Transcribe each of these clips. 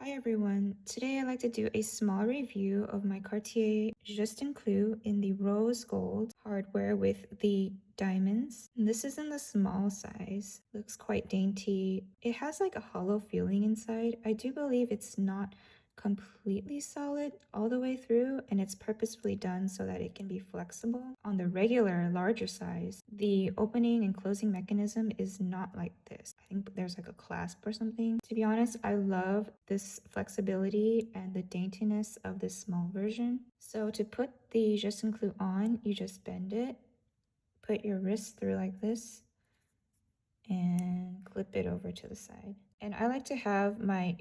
Hi everyone, today I'd like to do a small review of my Cartier Juste Un Clou in the rose gold hardware with the diamonds. And this is in the small size, looks quite dainty. It has like a hollow feeling inside. I do believe it's not completely solid all the way through, and it's purposefully done so that it can be flexible. On the regular larger size, the opening and closing mechanism is not like this. I think there's like a clasp or something. To be honest, I love this flexibility and the daintiness of this small version. So to put the Juste Un Clou on, you just bend it, put your wrist through like this, and clip it over to the side. And I like to have my,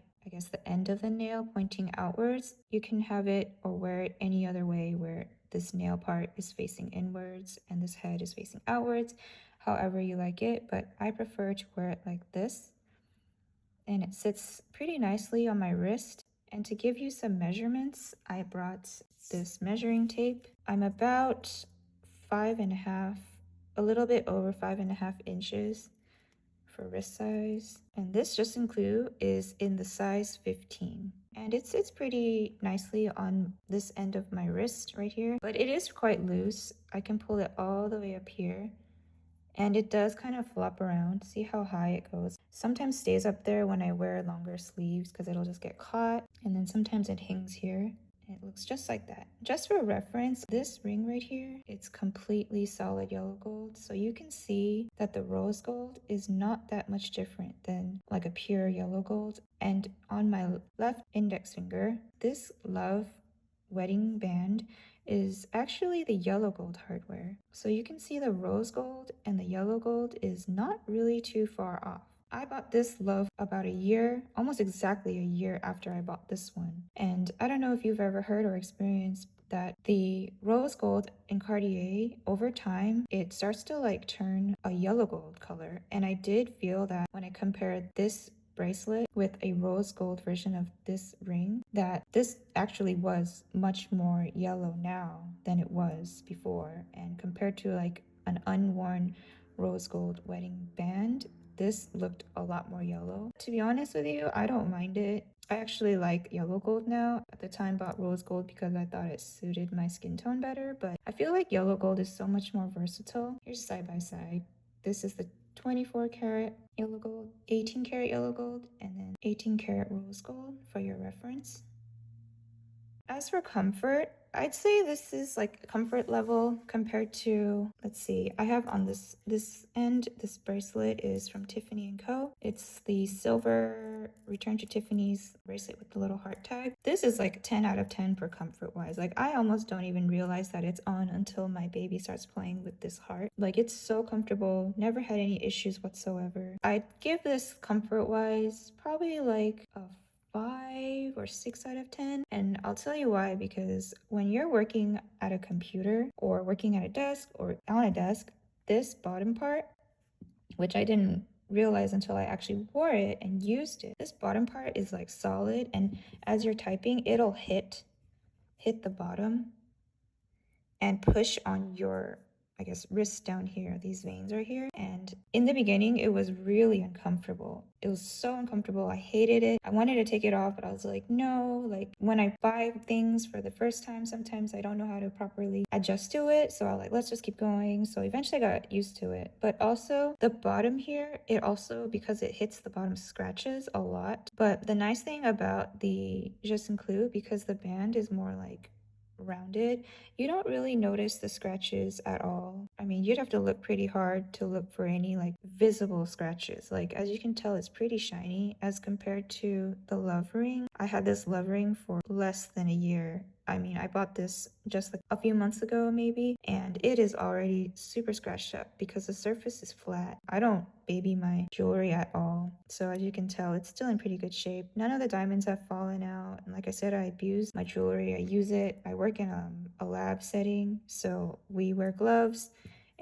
the end of the nail pointing outwards. You can have it or wear it any other way, where this nail part is facing inwards and this head is facing outwards, however you like it, but I prefer to wear it like this. And it sits pretty nicely on my wrist. And to give you some measurements, I brought this measuring tape. I'm about 5.5, a little bit over 5.5 inches for wrist size. And this Juste Un Clou is in the size 15. And it sits pretty nicely on this end of my wrist right here, but it is quite loose. I can pull it all the way up here. And it does kind of flop around. See how high it goes. Sometimes stays up there when I wear longer sleeves because it'll just get caught. And then sometimes it hangs here. It looks just like that. Just for reference, this ring right here, it's completely solid yellow gold. So you can see that the rose gold is not that much different than like a pure yellow gold. And on my left index finger, this love wedding band is actually the yellow gold hardware. So you can see the rose gold and the yellow gold is not really too far off. I bought this love about a year, almost exactly a year after I bought this one. And I don't know if you've ever heard or experienced that the rose gold in Cartier, over time, it starts to like turn a yellow gold color. And I did feel that when I compared this bracelet with a rose gold version of this ring, that this actually was much more yellow now than it was before. And compared to like an unworn rose gold wedding band, this looked a lot more yellow. To be honest with you, I don't mind it. I actually like yellow gold now. At the time bought rose gold because I thought it suited my skin tone better, but I feel like yellow gold is so much more versatile. Here's side by side. This is the 24 karat yellow gold, 18 karat yellow gold, and then 18 karat rose gold for your reference. As for comfort, I'd say this is like comfort level compared to, let's see, I have on this end, this bracelet is from Tiffany & Co. It's the silver Return to Tiffany's bracelet with the little heart tag. This is like 10 out of 10 for comfort wise. Like I almost don't even realize that it's on until my baby starts playing with this heart. Like it's so comfortable, never had any issues whatsoever. I'd give this comfort wise probably like a 5 or 6 out of 10. And I'll tell you why, because when you're working at a computer or working at a desk or on a desk, this bottom part, which I didn't realize until I actually wore it and used it, this bottom part is like solid, and as you're typing, it'll hit the bottom and push on your wrist down here. These veins are here. And in the beginning, it was really uncomfortable. It was so uncomfortable. I hated it. I wanted to take it off, but I was like, no. Like when I buy things for the first time, sometimes I don't know how to properly adjust to it. So I was like, let's just keep going. So eventually I got used to it. But also the bottom here, it also, because it hits the bottom, scratches a lot. But the nice thing about the Juste Un Clou, because the band is more like rounded, you don't really notice the scratches at all. I mean, you'd have to look pretty hard to look for any like visible scratches. Like as you can tell, it's pretty shiny as compared to the love ring. I had this love ring for less than a year. I mean, I bought this just like a few months ago maybe, and it is already super scratched up because the surface is flat. I don't baby my jewelry at all. So as you can tell, it's still in pretty good shape. None of the diamonds have fallen out. And like I said, I abuse my jewelry. I use it. I work in a lab setting, so we wear gloves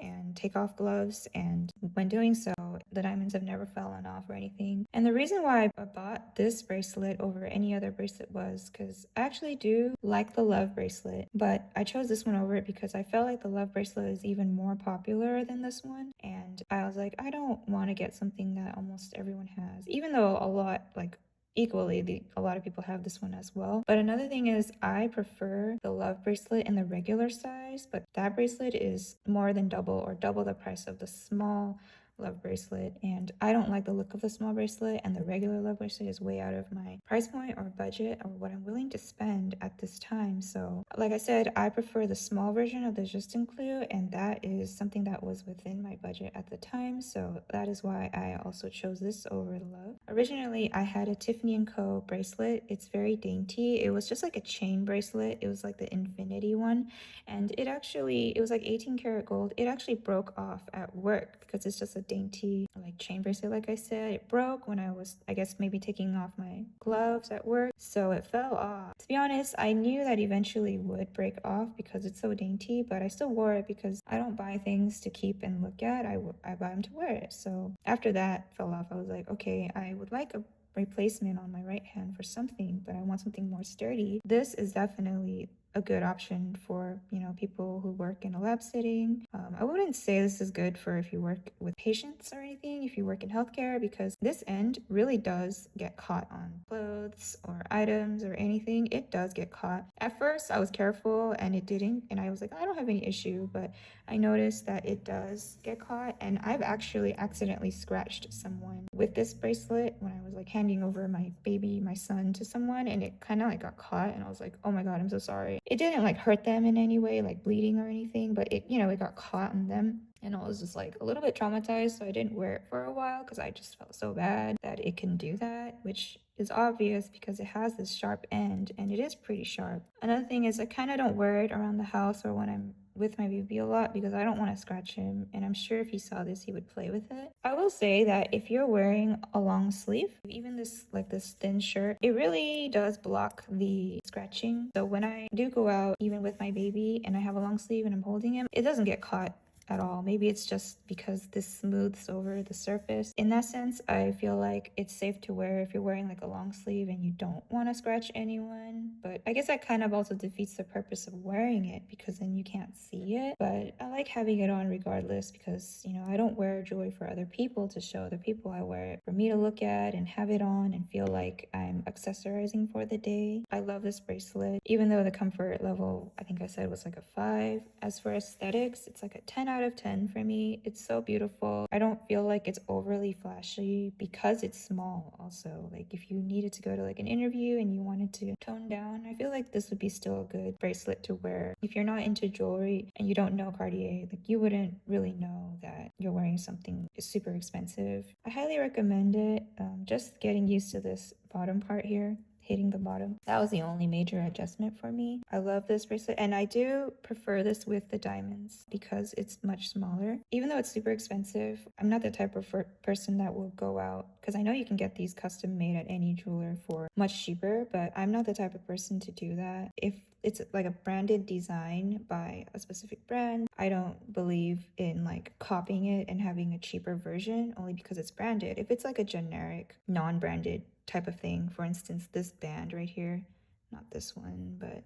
and take off gloves, and when doing so, the diamonds have never fallen off or anything. And the reason why I bought this bracelet over any other bracelet was because I actually do like the love bracelet, but I chose this one over it because I felt like the love bracelet is even more popular than this one. And I was like, I don't want to get something that almost everyone has, even though a lot, like equally, a lot of people have this one as well. But another thing is I prefer the love bracelet in the regular size, but that bracelet is more than double or double the price of the small love bracelet, and I don't like the look of the small bracelet, and the regular love bracelet is way out of my price point or budget or what I'm willing to spend at this time. So like I said, I prefer the small version of the Juste Un Clou, and that is something that was within my budget at the time, so that is why I also chose this over the love. Originally I had a Tiffany & Co bracelet. It's very dainty. It was just like a chain bracelet. It was like the infinity one, and it was like 18 karat gold. It actually broke off at work because it's just a dainty like chain bracelet. Like I said, it broke when I was, I guess, maybe taking off my gloves at work, so it fell off. To be honest, I knew that eventually would break off because it's so dainty, but I still wore it because I don't buy things to keep and look at. I buy them to wear it. So after that fell off, I was like, okay, I would like a replacement on my right hand for something, but I want something more sturdy. This is definitely a good option for, you know, people who work in a lab setting. I wouldn't say this is good for if you work with patients or anything, if you work in healthcare, because this end really does get caught on clothes or items or anything. It does get caught. At first I was careful and it didn't, and I was like, I don't have any issue, but I noticed that it does get caught, and I've actually accidentally scratched someone with this bracelet when I was like handing over my son to someone, and it kind of like got caught, and I was like, oh my god, I'm so sorry. It didn't like hurt them in any way, like bleeding or anything, but it, you know, it got caught on them. And I was just like a little bit traumatized, so I didn't wear it for a while because I just felt so bad that it can do that, which is obvious because it has this sharp end and it is pretty sharp. Another thing is I kind of don't wear it around the house or when I'm with my baby a lot because I don't want to scratch him, and I'm sure if he saw this he would play with it. I will say that if you're wearing a long sleeve, even this thin shirt, it really does block the scratching. So when I do go out even with my baby and I have a long sleeve and I'm holding him, it doesn't get caught at all. Maybe it's just because this smooths over the surface. In that sense, I feel like it's safe to wear if you're wearing like a long sleeve and you don't want to scratch anyone. But I guess that kind of also defeats the purpose of wearing it because then you can't see it. But I like having it on regardless because, you know, I don't wear jewelry for other people to show other people. I wear it for me to look at and have it on and feel like I'm accessorizing for the day. I love this bracelet, even though the comfort level, I think I said, was like a 5. As for aesthetics, it's like a 10 out of 10 for me. It's so beautiful. I don't feel like it's overly flashy because it's small also. Like if you needed to go to like an interview and you wanted to tone down, I feel like this would be still a good bracelet to wear. If you're not into jewelry and you don't know Cartier, like you wouldn't really know that you're wearing something super expensive. I highly recommend it. Just getting used to this bottom part here, hitting the bottom. That was the only major adjustment for me. I love this bracelet, and I do prefer this with the diamonds because it's much smaller. Even though it's super expensive, I'm not the type of person that will go out, because I know you can get these custom made at any jeweler for much cheaper, but I'm not the type of person to do that. If it's like a branded design by a specific brand, I don't believe in like copying it and having a cheaper version only because it's branded. If it's like a generic non-branded type of thing, for instance this band right here, not this one but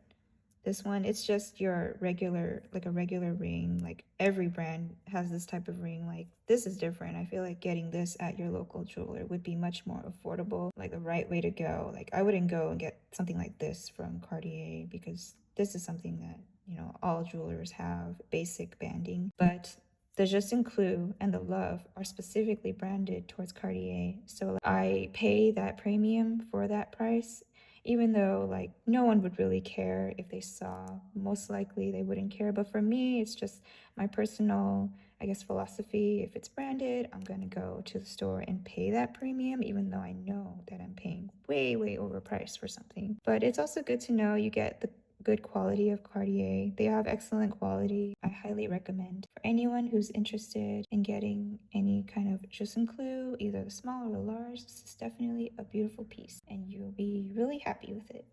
this one, it's just your regular, like a regular ring. Like every brand has this type of ring. Like this is different. I feel like getting this at your local jeweler would be much more affordable, like the right way to go. Like I wouldn't go and get something like this from Cartier because this is something that, you know, all jewelers have basic banding. But the Juste Un Clou and the Love are specifically branded towards Cartier. So I pay that premium for that price, even though like no one would really care if they saw. Most likely they wouldn't care, but for me it's just my personal, I guess, philosophy. If it's branded, I'm gonna go to the store and pay that premium even though I know that I'm paying way overpriced for something. But it's also good to know you get the good quality of Cartier. They have excellent quality. I highly recommend for anyone who's interested in getting any kind of Juste Un Clou, either the small or the large. This is definitely a beautiful piece and you'll be really happy with it.